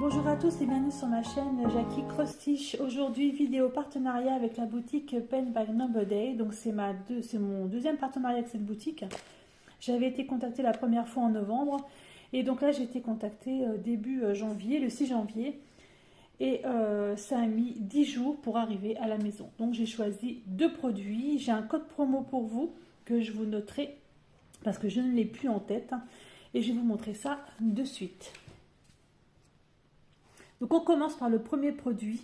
Bonjour à tous et bienvenue sur ma chaîne Jackie Cross Stitch. Aujourd'hui, vidéo partenariat avec la boutique Pen by Nobody. Donc c'est mon deuxième partenariat avec cette boutique. J'avais été contactée la première fois en novembre. Et donc là, j'ai été contactée début janvier, le 6 janvier. Et ça a mis 10 jours pour arriver à la maison. Donc j'ai choisi deux produits. J'ai un code promo pour vous que je vous noterai parce que je ne l'ai plus en tête. Et je vais vous montrer ça de suite. Donc on commence par le premier produit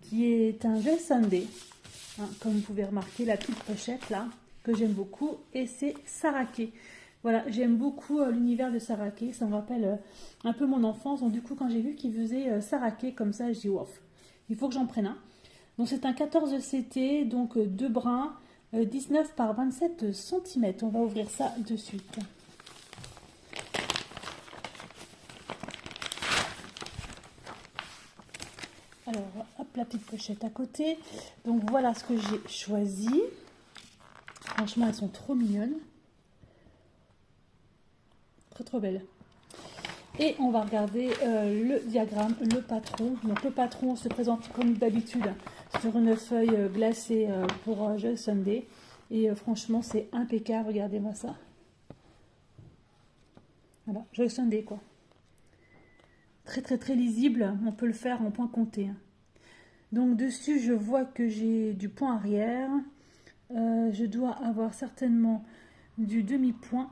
qui est un gel Sunday, comme vous pouvez remarquer la petite pochette là que j'aime beaucoup, et c'est Saraké. Voilà, j'aime beaucoup l'univers de Saraké, ça me rappelle un peu mon enfance. Donc du coup quand j'ai vu qu'il faisait Saraké comme ça, je dis wow, il faut que j'en prenne un. Donc c'est un 14 CT, donc 2 brins, 19 par 27 cm. On va ouvrir ça de suite. Alors, hop, la petite pochette à côté. Donc, voilà ce que j'ai choisi. Franchement, elles sont trop mignonnes. Très, trop belles. Et on va regarder le diagramme, le patron. Donc, le patron se présente comme d'habitude sur une feuille glacée pour Gel Sunday. Et franchement, c'est impeccable. Regardez-moi ça. Voilà, Gel Sunday, quoi. Très, très, très lisible. On peut le faire en point compté. Donc dessus, je vois que j'ai du point arrière. Je dois avoir certainement du demi-point.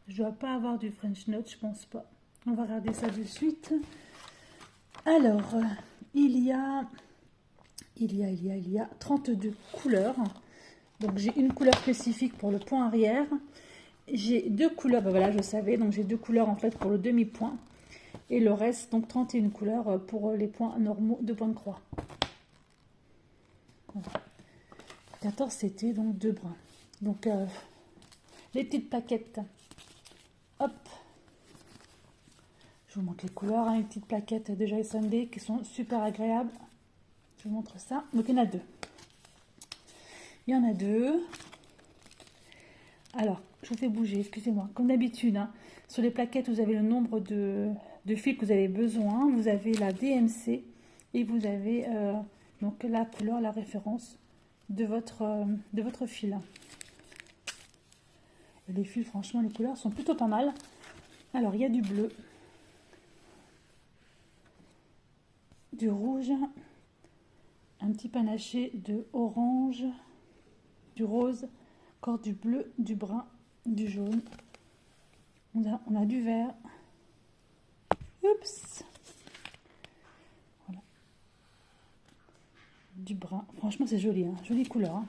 Je dois pas avoir du French Knot, je pense pas. On va regarder ça de suite. Alors, il y a 32 couleurs. Donc j'ai une couleur spécifique pour le point arrière. J'ai deux couleurs, ben voilà, je savais. Donc j'ai deux couleurs en fait pour le demi-point. Et le reste, donc 31 couleurs pour les points normaux de point de croix. Voilà. 14 c'était donc 2 brins. Donc les petites plaquettes. Hop. Je vous montre les couleurs, hein, les petites plaquettes de Gel Sunday qui sont super agréables. Je vous montre ça. Donc il y en a deux. Il y en a deux. Alors, je vous fais bouger, excusez-moi. Comme d'habitude, hein, sur les plaquettes, vous avez le nombre de fils que vous avez besoin. Vous avez la DMC et vous avez donc la couleur, la référence de votre fil. Et les fils, franchement, les couleurs sont plutôt pas mal. Alors, il y a du bleu, du rouge, un petit panaché de orange, du rose, encore du bleu, du brun, du jaune. On a du vert. Oups. Voilà. Du brun. Franchement, c'est joli. Hein. Jolie couleur. Hein.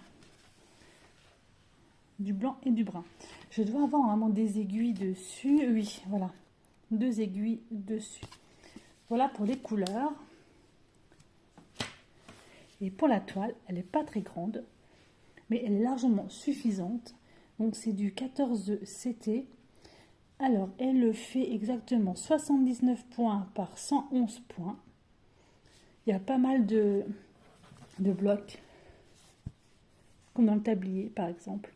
Du blanc et du brun. Je dois avoir vraiment des aiguilles dessus. Oui, voilà. 2 aiguilles dessus. Voilà pour les couleurs. Et pour la toile, elle n'est pas très grande, mais elle est largement suffisante. Donc, c'est du 14 CT. Alors, elle fait exactement 79 points par 111 points. Il y a pas mal de blocs, comme dans le tablier, par exemple.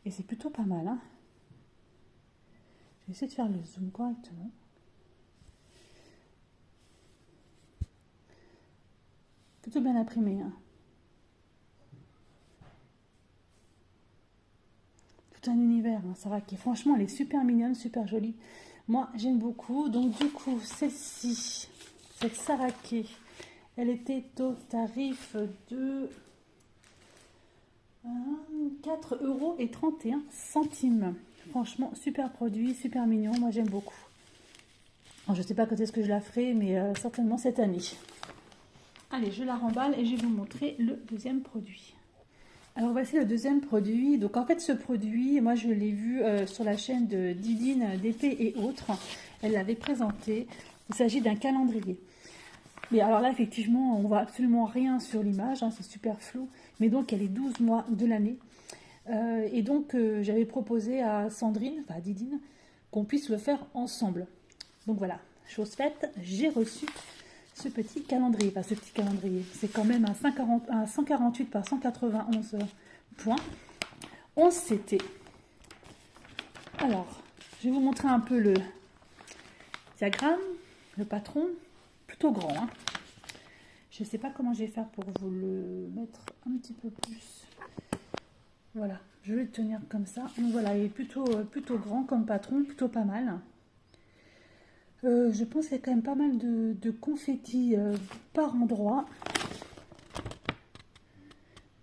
Et c'est plutôt pas mal. Hein, je vais essayer de faire le zoom correctement. Plutôt bien imprimé. Hein. Un univers, hein, Saraké. Franchement, elle est super mignonne, super jolie. Moi, j'aime beaucoup. Donc, du coup, celle-ci, cette Saraké, elle était au tarif de 4,31 €. Franchement, super produit, super mignon. Moi, j'aime beaucoup. Alors, je ne sais pas quand est-ce que je la ferai, mais certainement cette année. Allez, je la remballe et je vais vous montrer le deuxième produit. Alors voici le deuxième produit. Donc en fait ce produit, moi je l'ai vu sur la chaîne de Didine d'épée et autres. Elle l'avait présenté. Il s'agit d'un calendrier. Mais alors là effectivement on voit absolument rien sur l'image, hein, c'est super flou. Mais donc elle est 12 mois de l'année. Et donc j'avais proposé à Sandrine, enfin à Didine, qu'on puisse le faire ensemble. Donc voilà, chose faite, j'ai reçu ce petit calendrier, enfin ce petit calendrier, c'est quand même un 148 par 191 points, 11 CT. Alors, je vais vous montrer un peu le diagramme, le patron, plutôt grand. Hein. Je ne sais pas comment je vais faire pour vous le mettre un petit peu plus. Voilà, je vais le tenir comme ça. Donc voilà, il est plutôt grand comme patron, plutôt pas mal. Je pense qu'il y a quand même pas mal de confettis par endroit.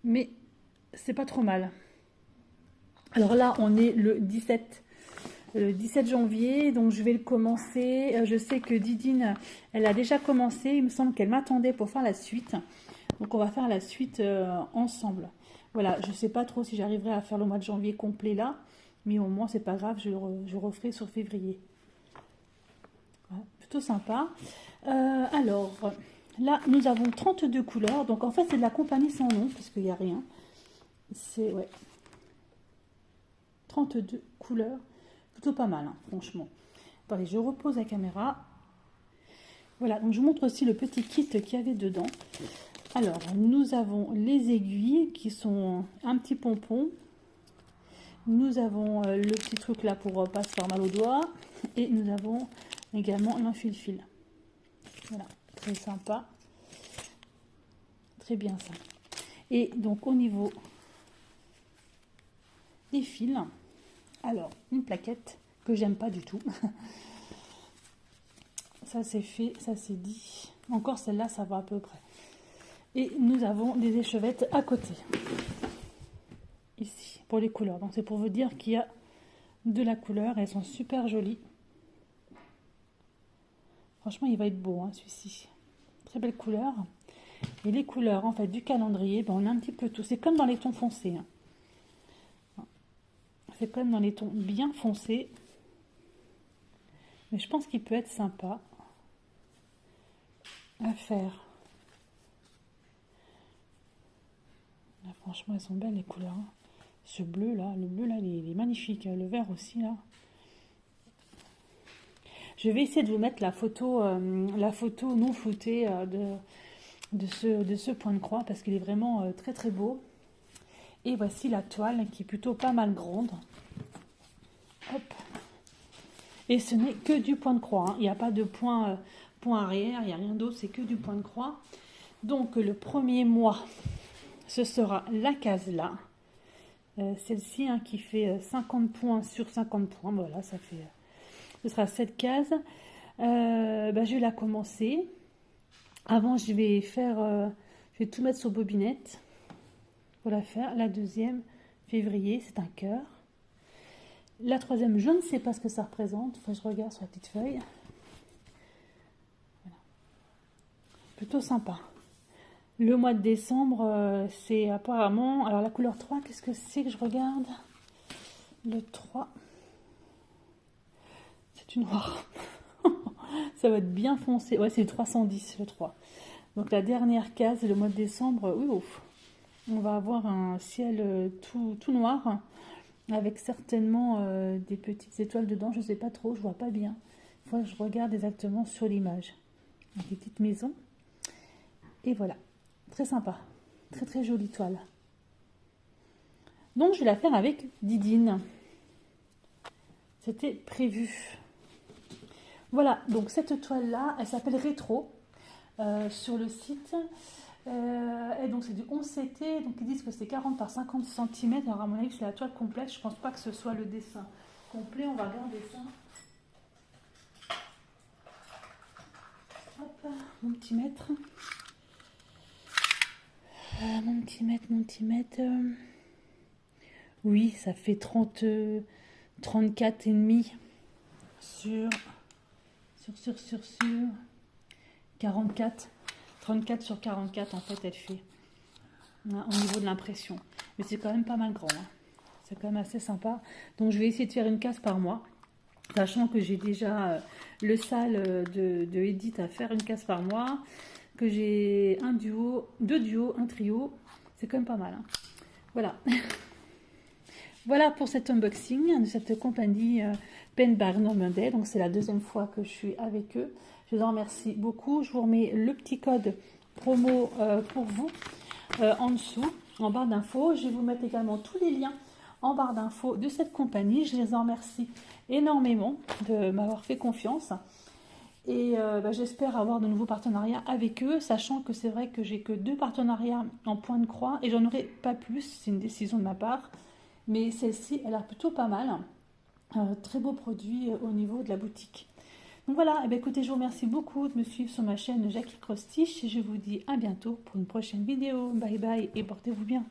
Mais c'est pas trop mal. Alors là, on est le 17 janvier, donc je vais le commencer. Je sais que Didine, elle a déjà commencé. Il me semble qu'elle m'attendait pour faire la suite. Donc on va faire la suite ensemble. Voilà, je sais pas trop si j'arriverai à faire le mois de janvier complet là. Mais au moins, c'est pas grave, je referai sur février. Ouais, plutôt sympa. Alors, là, nous avons 32 couleurs. Donc en fait, c'est de la compagnie sans nom, puisqu'il n'y a rien. C'est, ouais, 32 couleurs. Plutôt pas mal, hein, franchement. Attendez, je repose la caméra. Voilà, donc je vous montre aussi le petit kit qu'il y avait dedans. Alors, nous avons les aiguilles qui sont un petit pompon. Nous avons le petit truc là pour pas se faire mal aux doigts. Et nous avons également un fil-fil. Voilà, très sympa. Très bien ça. Et donc au niveau des fils, alors une plaquette que j'aime pas du tout. Ça c'est fait, ça c'est dit. Encore celle-là, ça va à peu près. Et nous avons des échevettes à côté. Ici, pour les couleurs. Donc c'est pour vous dire qu'il y a de la couleur. Elles sont super jolies. Franchement, il va être beau, hein, celui-ci. Très belle couleur. Et les couleurs, en fait, du calendrier, ben, on a un petit peu tout. C'est comme dans les tons foncés. Hein. C'est comme dans les tons bien foncés. Mais je pense qu'il peut être sympa à faire. Là, franchement, elles sont belles, les couleurs. Hein. Ce bleu, là, le bleu, là, il est magnifique. Le vert aussi, là. Je vais essayer de vous mettre la photo non floutée de ce point de croix parce qu'il est vraiment très très beau. Et voici la toile qui est plutôt pas mal grande. Hop. Et ce n'est que du point de croix. Hein. Il n'y a pas de point arrière, il n'y a rien d'autre, c'est que du point de croix. Donc le premier mois, ce sera la case là. Celle-ci hein, qui fait 50 points sur 50 points. Voilà, ça fait... ce sera cette case. Je vais la commencer. Avant, je vais tout mettre sur bobinette pour la faire. La deuxième, février, c'est un cœur. La troisième, je ne sais pas ce que ça représente. Il faut que je regarde sur la petite feuille. Voilà. Plutôt sympa. Le mois de décembre, c'est apparemment... Alors, la couleur 3, qu'est-ce que c'est que je regarde? Le 3... C'est du noir. Ça va être bien foncé. Ouais, c'est le 310, le 3. Donc la dernière case, le mois de décembre, ouf, on va avoir un ciel tout noir, avec certainement des petites étoiles dedans. Je ne sais pas trop, je vois pas bien. Il faut que je regarde exactement sur l'image. Des petites maisons. Et voilà, très sympa. Très très jolie toile. Donc je vais la faire avec Didine. C'était prévu. Voilà, donc cette toile-là, elle s'appelle Rétro sur le site. Et donc c'est du 11 CT, donc ils disent que c'est 40 par 50 cm. Alors à mon avis, c'est la toile complète. Je pense pas que ce soit le dessin complet. On va regarder ça. Hop, mon petit mètre. Mon petit mètre. Oui, ça fait 34,5 sur 44. 34 sur 44 en fait elle fait hein, au niveau de l'impression. Mais c'est quand même pas mal grand. Hein. C'est quand même assez sympa. Donc je vais essayer de faire une case par mois. Sachant que j'ai déjà le sale de Edith à faire une case par mois. Que j'ai un duo, deux duos, un trio. C'est quand même pas mal. Hein. Voilà. Voilà pour cet unboxing de cette compagnie Pen by Normandais. Donc c'est la deuxième fois que je suis avec eux. Je vous en remercie beaucoup. Je vous remets le petit code promo pour vous en dessous, en barre d'infos. Je vais vous mettre également tous les liens en barre d'infos de cette compagnie. Je les en remercie énormément de m'avoir fait confiance. Et j'espère avoir de nouveaux partenariats avec eux, sachant que c'est vrai que j'ai que 2 partenariats en point de croix et j'en aurai pas plus, c'est une décision de ma part. Mais celle-ci, elle a l'air plutôt pas mal. Très beau produit au niveau de la boutique. Donc voilà, écoutez, je vous remercie beaucoup de me suivre sur ma chaîne Jackie Crostiche et je vous dis à bientôt pour une prochaine vidéo. Bye bye et portez-vous bien.